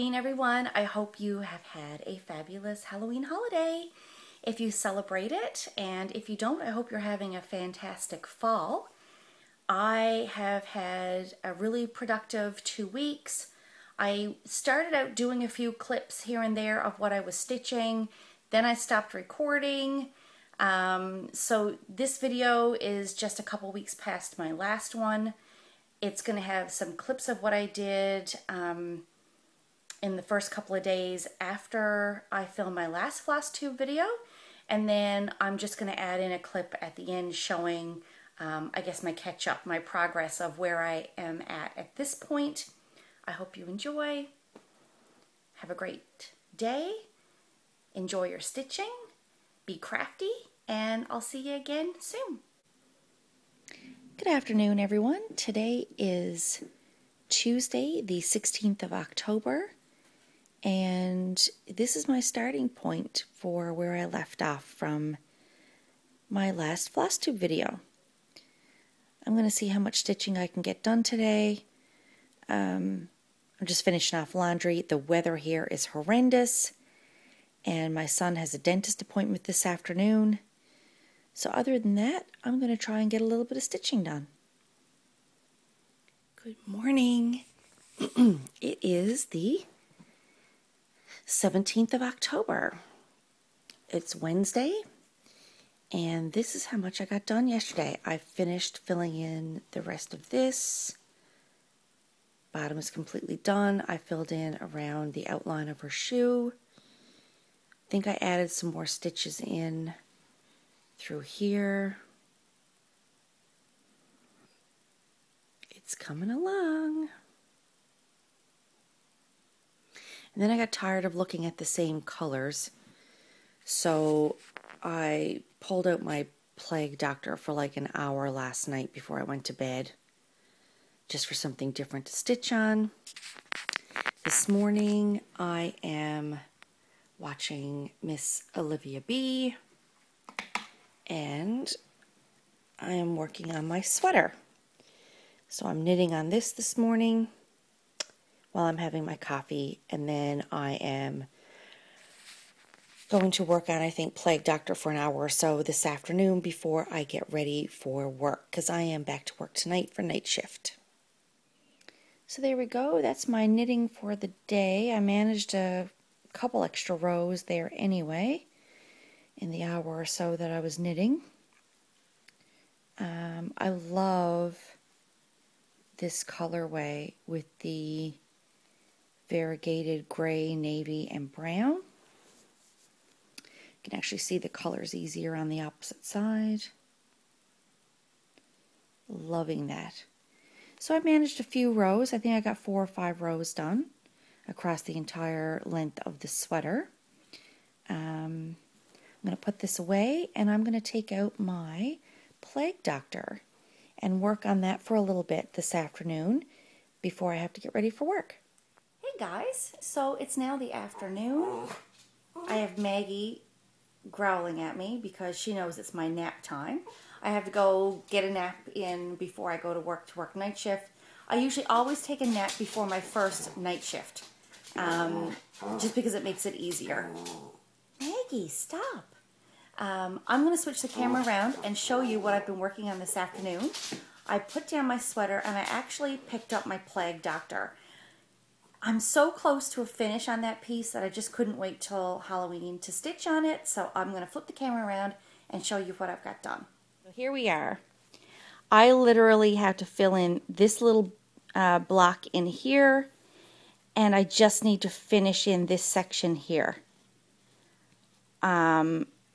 Halloween, everyone. I hope you have had a fabulous Halloween holiday. If you celebrate it, and if you don't, I hope you're having a fantastic fall. I have had a really productive 2 weeks. I started out doing a few clips here and there of what I was stitching. Then I stopped recording. So this video is just a couple weeks past my last one. It's going to have some clips of what I did in the first couple of days after I filmed my last Flosstube video. And then I'm just going to add in a clip at the end showing, I guess, my catch-up, my progress of where I am at this point. I hope you enjoy. Have a great day. Enjoy your stitching. Be crafty. And I'll see you again soon. Good afternoon, everyone. Today is Tuesday, the 16th of October, and this is my starting point for where I left off from my last Flosstube video. I'm going to see how much stitching I can get done today. I'm just finishing off laundry. The weather here is horrendous, and my son has a dentist appointment this afternoon. So other than that, I'm going to try and get a little bit of stitching done. Good morning. It is the 17th of October. It's Wednesday, and this is how much I got done yesterday. I finished filling in the rest of this. Bottom is completely done. I filled in around the outline of her shoe. I think I added some more stitches in through here. It's coming along. And then I got tired of looking at the same colors, so I pulled out my Plague Doctor for like an hour last night before I went to bed, just for something different to stitch on. This morning I am watching Miss Olivia B, and I am working on my sweater. So I'm knitting on this morning while I'm having my coffee, and then I am going to work on, I think, Plague Doctor for an hour or so this afternoon before I get ready for work, because I am back to work tonight for night shift. So there we go. That's my knitting for the day. I managed a couple extra rows there anyway in the hour or so that I was knitting. I love this colorway with the variegated gray, navy, and brown. You can actually see the colors easier on the opposite side. Loving that. So I managed a few rows. I think I got 4 or 5 rows done across the entire length of the sweater. I'm going to put this away, and I'm going to take out my Plague Doctor and work on that for a little bit this afternoon before I have to get ready for work. Hey guys, so it's now the afternoon. I have Maggie growling at me because she knows it's my nap time. I have to go get a nap in before I go to work night shift. I usually always take a nap before my first night shift, just because it makes it easier. Maggie, stop. I'm going to switch the camera around and show you what I've been working on this afternoon. I put down my sweater and I actually picked up my Plague Doctor. I'm so close to a finish on that piece that I just couldn't wait till Halloween to stitch on it, so I'm going to flip the camera around and show you what I've got done. So here we are. I literally have to fill in this little block in here, and I just need to finish in this section here.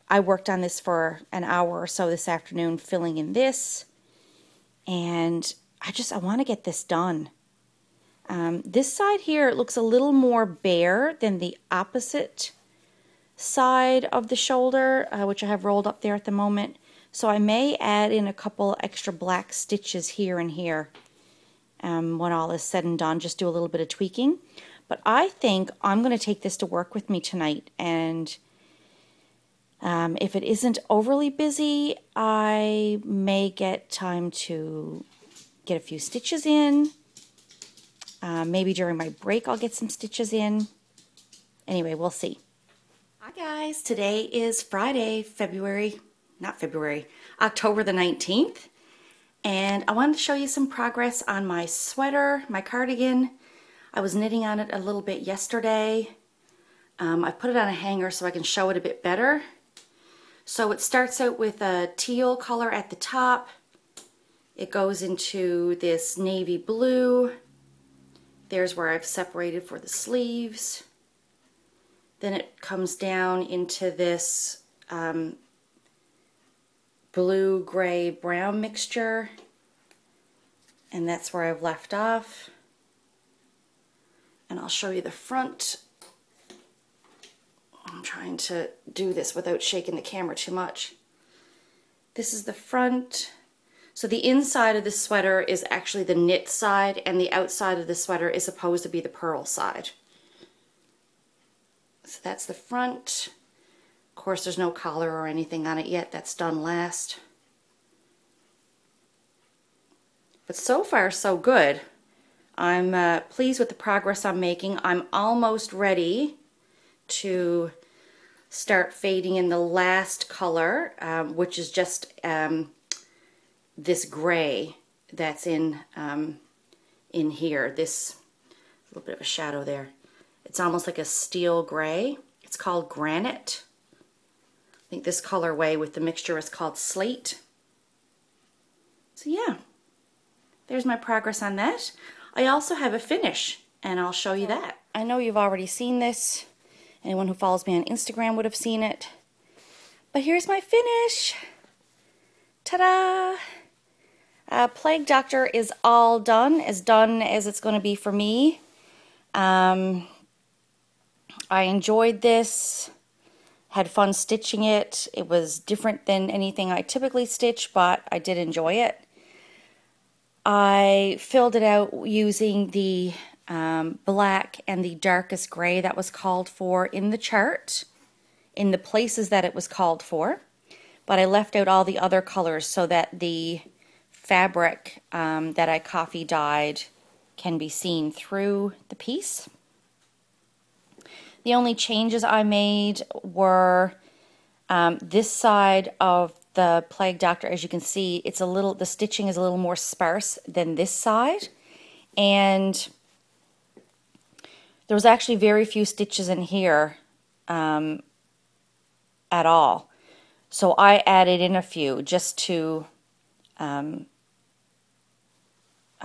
I worked on this for an hour or so this afternoon, filling in this, and I want to get this done. This side here, it looks a little more bare than the opposite side of the shoulder, which I have rolled up there at the moment. So I may add in a couple extra black stitches here and here when all is said and done, just do a little bit of tweaking. But I think I'm going to take this to work with me tonight, and if it isn't overly busy, I may get time to get a few stitches in Maybe during my break I'll get some stitches in. Anyway, we'll see. Hi guys, today is Friday, October the 19th. And I wanted to show you some progress on my sweater, my cardigan. I was knitting on it a little bit yesterday. I put it on a hanger so I can show it a bit better. So it starts out with a teal color at the top. It goes into this navy blue. There's where I've separated for the sleeves. Then it comes down into this blue, gray, brown mixture. And that's where I've left off. And I'll show you the front. I'm trying to do this without shaking the camera too much. This is the front. So the inside of the sweater is actually the knit side, and the outside of the sweater is supposed to be the purl side. So that's the front. Of course, there's no collar or anything on it yet. That's done last. But so far, so good. I'm pleased with the progress I'm making. I'm almost ready to start fading in the last color, which is just this gray that's in here. This little bit of a shadow there. It's almost like a steel gray. It's called Granite. I think this colorway with the mixture is called Slate. So yeah, there's my progress on that. I also have a finish, and I'll show you that. I know you've already seen this. Anyone who follows me on Instagram would have seen it. But here's my finish. Ta-da! Plague Doctor is all done as it's going to be for me. I enjoyed this, had fun stitching it. It was different than anything I typically stitch, but I did enjoy it. I filled it out using the black and the darkest gray that was called for in the chart, in the places that it was called for, but I left out all the other colors so that the fabric that I coffee dyed can be seen through the piece. The only changes I made were this side of the Plague Doctor. As you can see, it's the stitching is a little more sparse than this side, and there was actually very few stitches in here at all. So I added in a few just to, I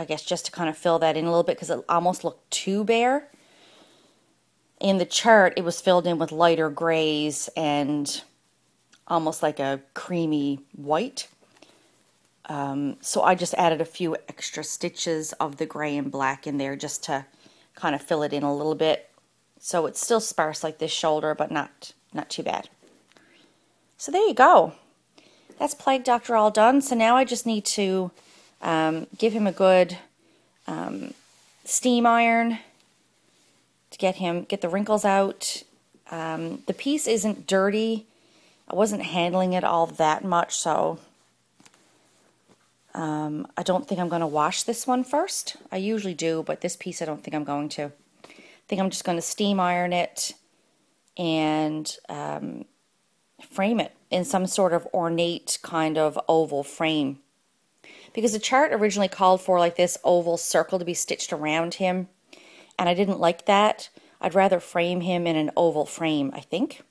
guess, just to kind of fill that in a little bit because it almost looked too bare. In the chart, it was filled in with lighter grays and almost like a creamy white. So I just added a few extra stitches of the gray and black in there just to kind of fill it in a little bit. So it's still sparse like this shoulder, but not too bad. So there you go. That's Plague Doctor all done. So now I just need to give him a good steam iron to get the wrinkles out. The piece isn't dirty. I wasn't handling it all that much, so I don't think I'm going to wash this one first. I usually do, but this piece I don't think I'm going to. I think I'm just going to steam iron it and frame it in some sort of ornate kind of oval frame. Because the chart originally called for like this oval circle to be stitched around him, and I didn't like that. I'd rather frame him in an oval frame, I think,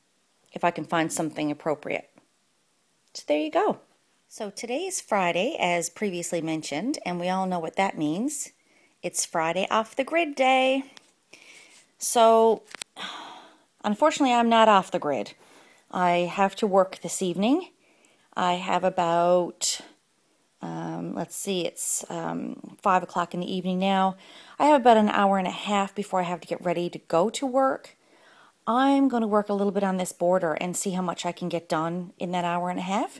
if I can find something appropriate. So there you go. So today is Friday, as previously mentioned, and we all know what that means. It's Friday off the grid day. So, unfortunately, I'm not off the grid. I have to work this evening. I have about, let's see, it's 5 o'clock in the evening now. I have about an hour and a half before I have to get ready to go to work. I'm going to work a little bit on this border and see how much I can get done in that hour and a half.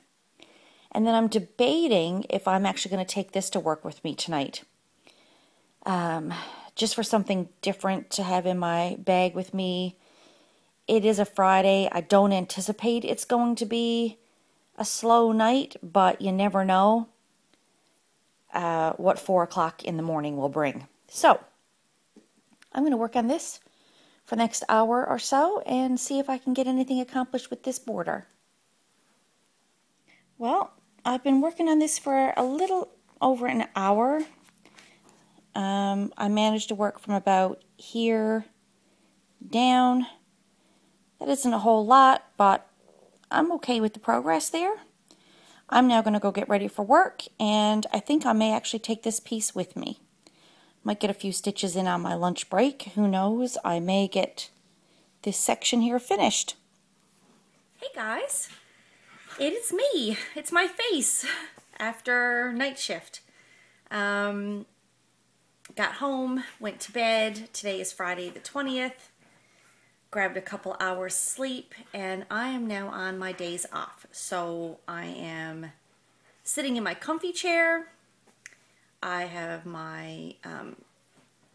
And then I'm debating if I'm actually going to take this to work with me tonight. Just for something different to have in my bag with me. It is a Friday. I don't anticipate it's going to be a slow night, but you never know what 4 o'clock in the morning will bring. So, I'm going to work on this for the next hour or so and see if I can get anything accomplished with this border. Well, I've been working on this for a little over an hour. I managed to work from about here down. That isn't a whole lot, but I'm okay with the progress there. I'm now going to go get ready for work, and I think I may actually take this piece with me. Might get a few stitches in on my lunch break. Who knows? I may get this section here finished. Hey guys, it is me. It's my face after night shift. Got home, went to bed. Today is Friday the 20th. Grabbed a couple hours sleep, and I am now on my days off. So I am sitting in my comfy chair. I have my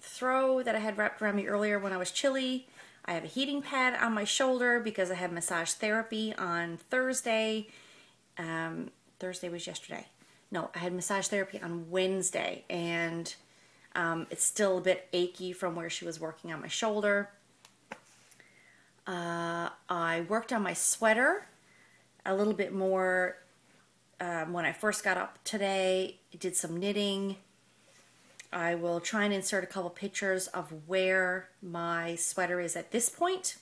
throw that I had wrapped around me earlier when I was chilly. I have a heating pad on my shoulder because I had massage therapy on Thursday. Thursday was yesterday. No, I had massage therapy on Wednesday, and it's still a bit achy from where she was working on my shoulder. I worked on my sweater a little bit more when I first got up today. I did some knitting. I will try and insert a couple pictures of where my sweater is at this point.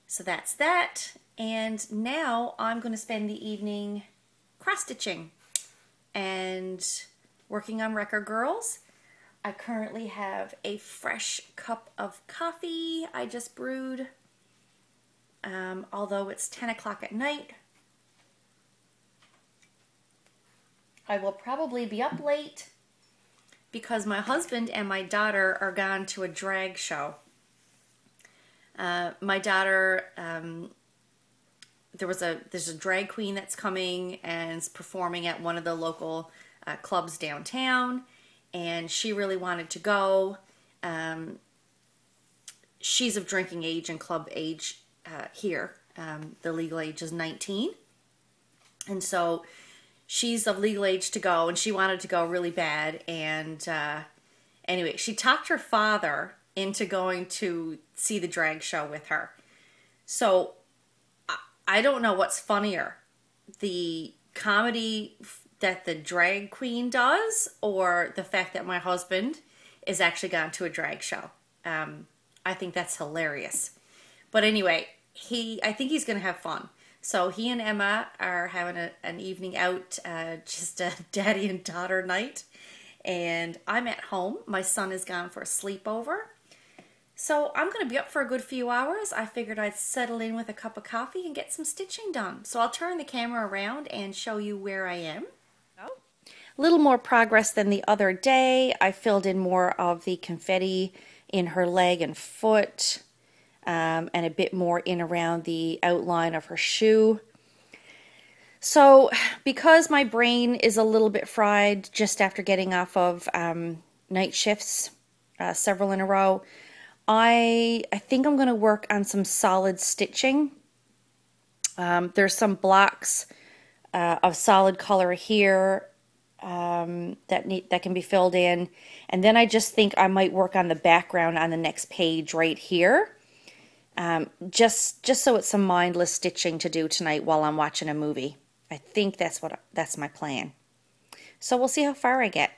So that's that. And now I'm going to spend the evening cross-stitching and working on Record Girls. I currently have a fresh cup of coffee I just brewed, although it's 10 o'clock at night. I will probably be up late because my husband and my daughter are gone to a drag show. My daughter, there's a drag queen that's coming and is performing at one of the local clubs downtown. And she really wanted to go. She's of drinking age and club age here. The legal age is 19. And so she's of legal age to go, and she wanted to go really bad. And anyway, she talked her father into going to see the drag show with her. So I don't know what's funnier, the comedy that the drag queen does, or the fact that my husband is actually gone to a drag show. I think that's hilarious. But anyway, I think he's going to have fun. So he and Emma are having an evening out, just a daddy and daughter night. And I'm at home. My son is gone for a sleepover. So I'm going to be up for a good few hours. I figured I'd settle in with a cup of coffee and get some stitching done. So I'll turn the camera around and show you where I am. A little more progress than the other day. I filled in more of the confetti in her leg and foot, and a bit more in around the outline of her shoe. So because my brain is a little bit fried just after getting off of night shifts, several in a row, I think I'm going to work on some solid stitching. There's some blocks of solid color here that can be filled in, and then I just think I might work on the background on the next page right here, just so it's some mindless stitching to do tonight while I'm watching a movie. I think that's my plan. So we'll see how far I get.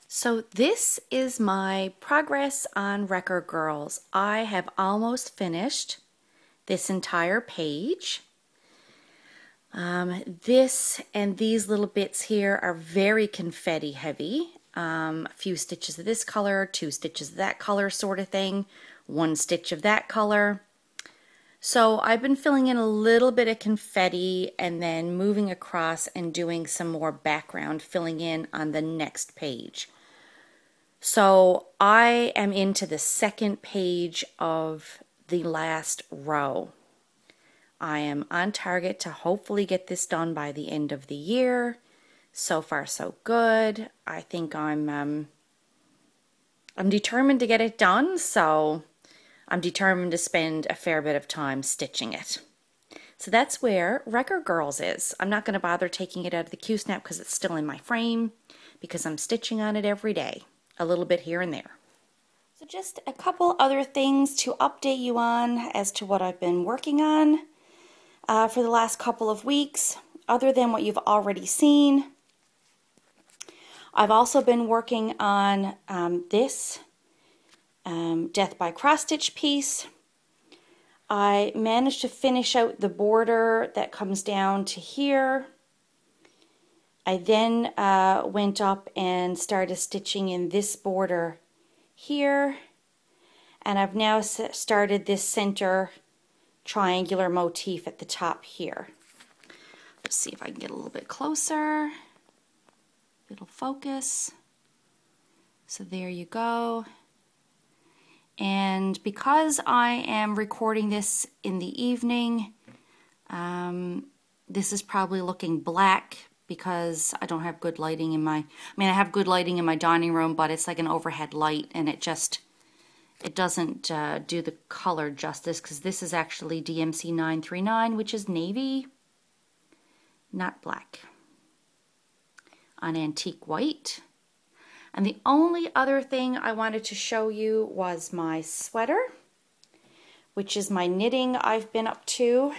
So this is my progress on Record Girls. I have almost finished this entire page. This and these little bits here are very confetti heavy. A few stitches of this color, 2 stitches of that color sort of thing, 1 stitch of that color. So I've been filling in a little bit of confetti and then moving across and doing some more background filling in on the next page. So I am into the second page of the last row. I am on target to hopefully get this done by the end of the year. So far, so good. I think I'm determined to get it done, so I'm determined to spend a fair bit of time stitching it. So that's where Record Girls is. I'm not going to bother taking it out of the Q-snap because it's still in my frame, because I'm stitching on it every day. a little bit here and there. So just a couple other things to update you on as to what I've been working on for the last couple of weeks, other than what you've already seen. I've also been working on this Death by Cross Stitch piece. I managed to finish out the border that comes down to here. I then went up and started stitching in this border here, and I've now started this center triangular motif at the top here. Let's see if I can get a little bit closer. It'll focus. So there you go. And because I am recording this in the evening, this is probably looking black because I don't have good lighting in my, I have good lighting in my dining room, but it's like an overhead light, and it doesn't do the color justice, because this is actually DMC 939, which is navy, not black, on antique white. And the only other thing I wanted to show you was my sweater, which is my knitting I've been up to.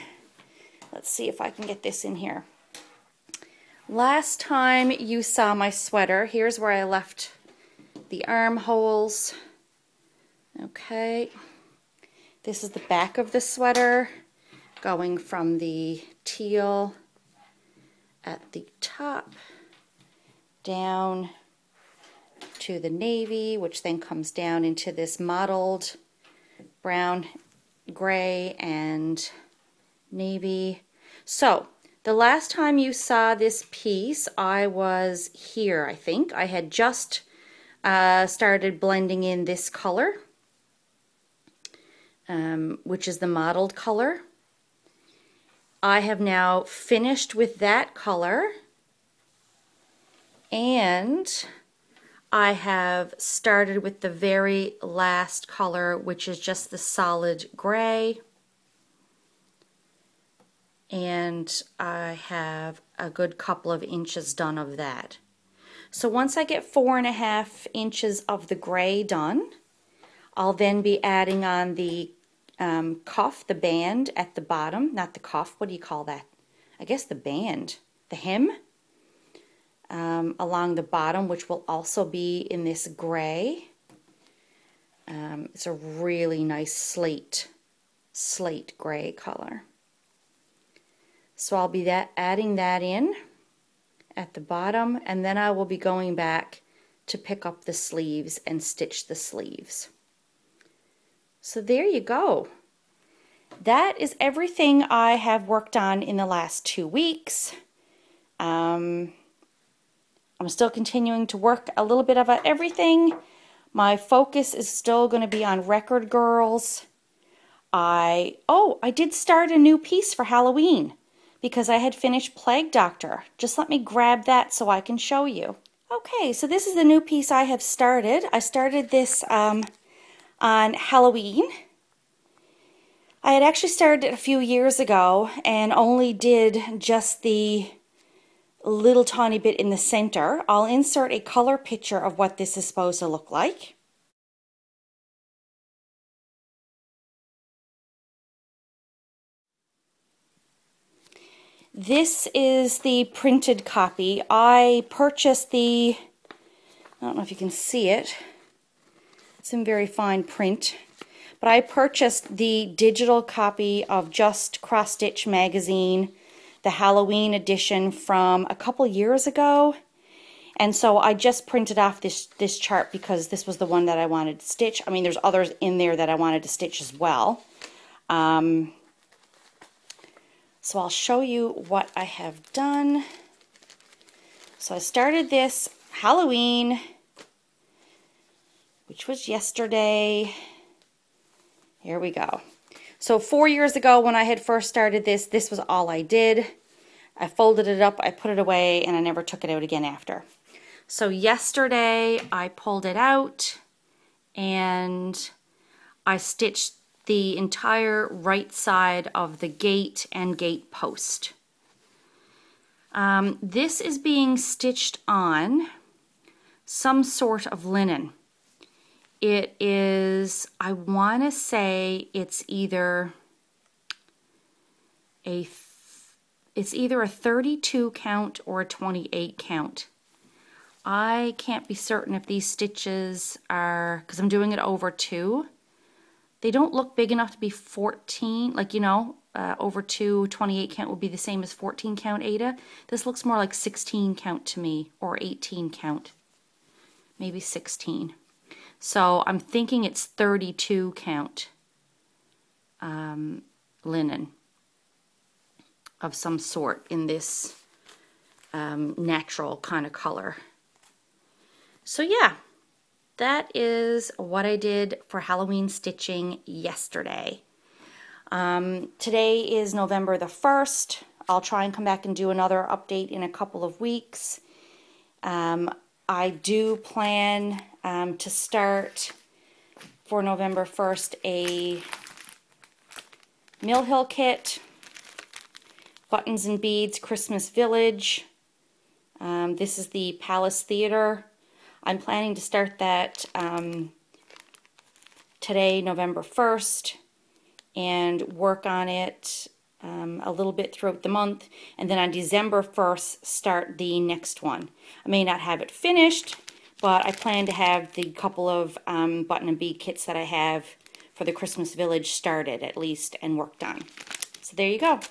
Let's see if I can get this in here. Last time you saw my sweater, here's where I left the armholes. Okay, this is the back of the sweater, going from the teal at the top down to the navy, which then comes down into this mottled brown, gray, and navy. So the last time you saw this piece, I was here, I think. I had just started blending in this color, which is the mottled color. I have now finished with that color, and I have started with the very last color, which is just the solid gray. And I have a good couple of inches done of that. So once I get 4.5 inches of the gray done, I'll then be adding on the cuff, the band at the bottom, not the cuff, what do you call that? I guess the band, the hem, along the bottom, which will also be in this gray. It's a really nice slate gray color. So I'll be adding that in at the bottom, and then I will be going back to pick up the sleeves and stitch the sleeves. So there you go. That is everything I have worked on in the last 2 weeks. I'm still continuing to work a little bit about everything. My focus is still going to be on Record Girls. I did start a new piece for Halloween, because I had finished Plague Doctor. Just let me grab that so I can show you. Okay, so this is the new piece I have started. I started this on Halloween. I had actually started it a few years ago and only did just the little tiny bit in the center. I'll insert a color picture of what this is supposed to look like. This is the printed copy. I purchased I don't know if you can see it. It's in very fine print. But I purchased the digital copy of Just Cross Stitch magazine, the Halloween edition from a couple years ago. And so I just printed off this chart because this was the one that I wanted to stitch. I mean, there's others in there that I wanted to stitch as well. So I'll show you what I have done. So I started this Halloween, which was yesterday. Here we go. So 4 years ago when I had first started this was all I did. I folded it up, I put it away, and I never took it out again after. So yesterday I pulled it out and I stitched the entire right side of the gate and gate post. This is being stitched on some sort of linen. It is, I want to say it's either a 32 count or a 28 count. I can't be certain if these stitches are, because I'm doing it over 2. They don't look big enough to be 14, like, you know, over 2, 28 count would be the same as 14 count Ada. This looks more like 16 count to me, or 18 count. Maybe 16. So I'm thinking it's 32 count linen of some sort in this natural kind of color. So yeah, that is what I did for Halloween stitching yesterday. Today is November the 1st. I'll try and come back and do another update in a couple of weeks. I do plan to start for November 1st a Mill Hill kit, Buttons and Beads Christmas Village. This is the Palace Theater. I'm planning to start that today, November 1st, and work on it a little bit throughout the month, and then on December 1st start the next one. I may not have it finished, but I plan to have the couple of button and bead kits that I have for the Christmas Village started at least and worked on. So there you go.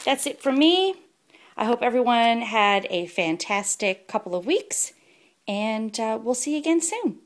That's it from me. I hope everyone had a fantastic couple of weeks, and we'll see you again soon.